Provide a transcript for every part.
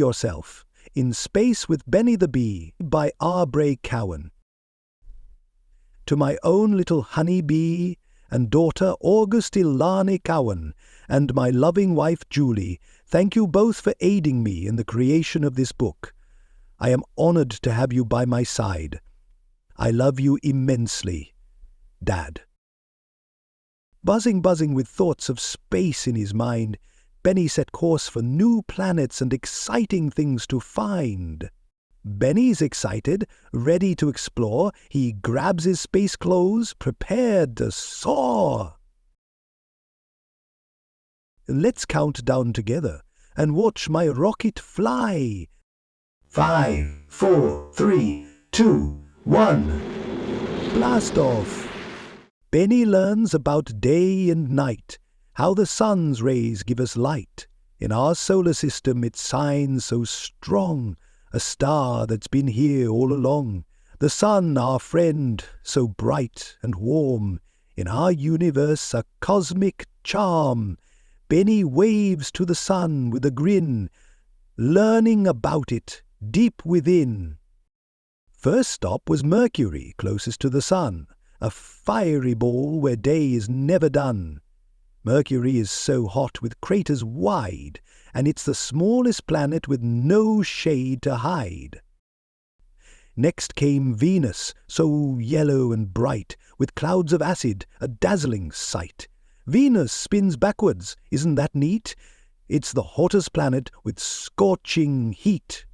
yourself in Space with Benny the Bee by Obray Cowan. To my own little honey bee and daughter August Ilani Cowan and my loving wife Julie, thank you both for aiding me in the creation of this book. I am honored to have you by my side. I love you immensely, Dad. Buzzing with thoughts of space in his mind, Benny set course for new planets and exciting things to find. Benny's excited, ready to explore. He grabs his space clothes, prepared to soar. Let's count down together and watch my rocket fly. 5, 4, 3, 2, 1. Blast off! Benny learns about day and night, how the sun's rays give us light. In our solar system it shines so strong, a star that's been here all along. The sun, our friend, so bright and warm. In our universe a cosmic charm. Benny waves to the sun with a grin, learning about it deep within. First stop was Mercury, closest to the sun, a fiery ball where day is never done. Mercury is so hot with craters wide, and it's the smallest planet with no shade to hide. Next came Venus, so yellow and bright, with clouds of acid, a dazzling sight. Venus spins backwards, isn't that neat? It's the hottest planet with scorching heat.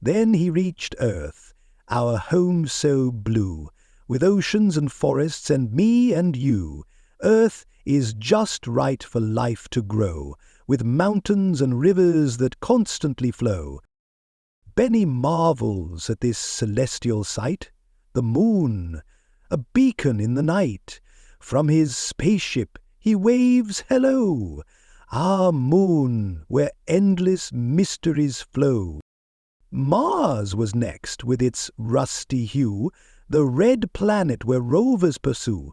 Then he reached Earth, our home so blue, with oceans and forests and me and you. Earth is just right for life to grow, with mountains and rivers that constantly flow. Benny marvels at this celestial sight, the moon, a beacon in the night. From his spaceship he waves hello, our moon where endless mysteries flow. Mars was next with its rusty hue, the red planet where rovers pursue.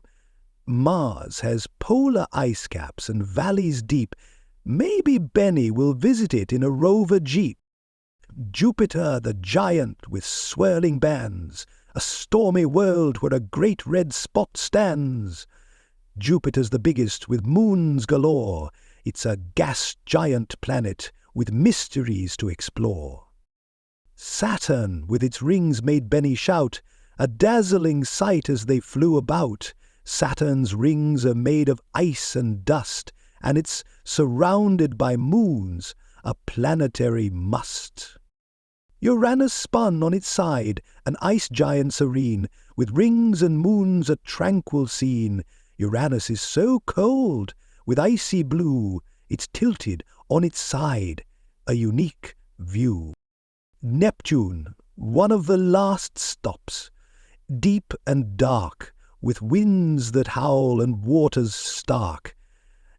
Mars has polar ice caps and valleys deep. Maybe Benny will visit it in a rover jeep. Jupiter the giant with swirling bands, a stormy world where a great red spot stands. Jupiter's the biggest with moons galore. It's a gas giant planet with mysteries to explore. Saturn with its rings made Benny shout, a dazzling sight as they flew about. Saturn's rings are made of ice and dust, and it's surrounded by moons, a planetary must. Uranus spun on its side, an ice giant serene, with rings and moons a tranquil scene. Uranus is so cold, with icy blue, it's tilted on its side, a unique view. Neptune, one of the last stops, deep and dark, with winds that howl and waters stark.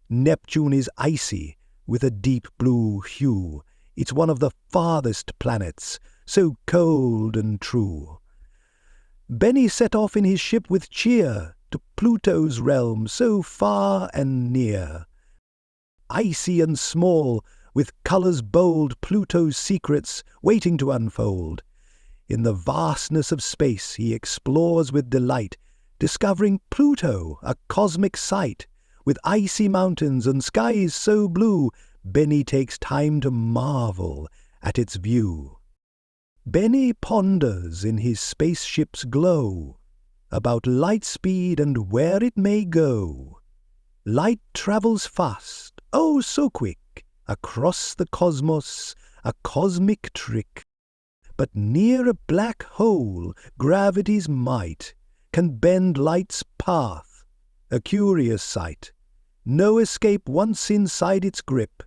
Neptune is icy, with a deep blue hue. It's one of the farthest planets, so cold and true. Benny set off in his ship with cheer to Pluto's realm, so far and near. Icy and small, with colours bold, Pluto's secrets waiting to unfold. In the vastness of space he explores with delight, discovering Pluto, a cosmic sight. With icy mountains and skies so blue, Benny takes time to marvel at its view. Benny ponders in his spaceship's glow about light speed and where it may go. Light travels fast, oh so quick, across the cosmos, a cosmic trick. But near a black hole, gravity's might can bend light's path, a curious sight. No escape once inside its grip.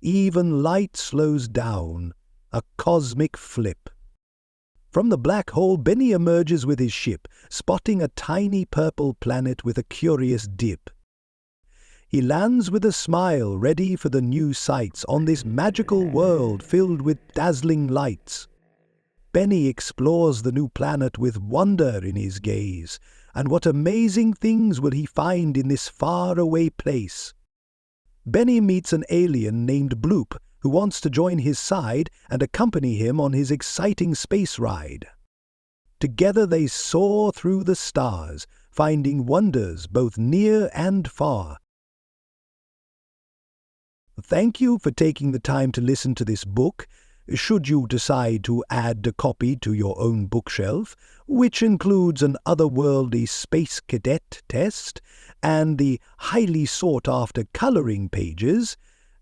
Even light slows down, a cosmic flip. From the black hole Benny emerges with his ship, spotting a tiny purple planet with a curious dip. He lands with a smile, ready for the new sights on this magical world filled with dazzling lights. Benny explores the new planet with wonder in his gaze, and what amazing things will he find in this faraway place. Benny meets an alien named Bloop, who wants to join his side and accompany him on his exciting space ride. Together they soar through the stars, finding wonders both near and far. Thank you for taking the time to listen to this book. Should you decide to add a copy to your own bookshelf, which includes an otherworldly space cadet test and the highly sought-after coloring pages,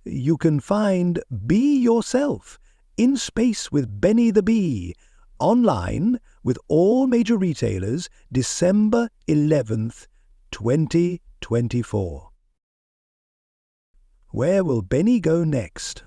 you can find Be Yourself in Space with Benny the Bee online with all major retailers December 11th, 2024. Where will Benny go next?